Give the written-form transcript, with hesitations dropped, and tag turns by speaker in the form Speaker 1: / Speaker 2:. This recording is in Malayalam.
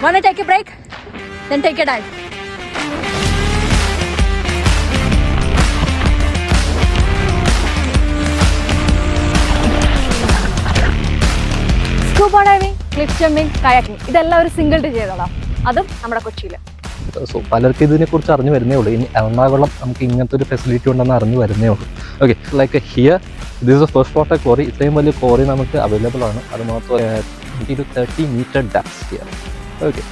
Speaker 1: Wanna take a break? Then take a dive. Scuba diving, cliff jumping, kayaking ഇതെല്ലാം ഒരു സിംഗിൾ ഡേ ചെയ്തോളാം, അതും നമ്മുടെ കൊച്ചിയിൽ.
Speaker 2: സോ പലർക്കും ഇതിനെക്കുറിച്ച് അറിഞ്ഞു വരുന്നേ ഉള്ളൂ. ഇനി എറണാകുളം നമുക്ക് ഇങ്ങനത്തെ ഒരു ഫെസിലിറ്റി ഉണ്ടെന്ന് അറിഞ്ഞു വരുന്നേ ഉള്ളൂ. Okay, like here this is first water quarry. ഇത്രയും വലിയ ക്വാറി നമുക്ക് അവൈലബിൾ ആണ്. അത് മാത്രമല്ല 20 to 30 meter depths here. Okay.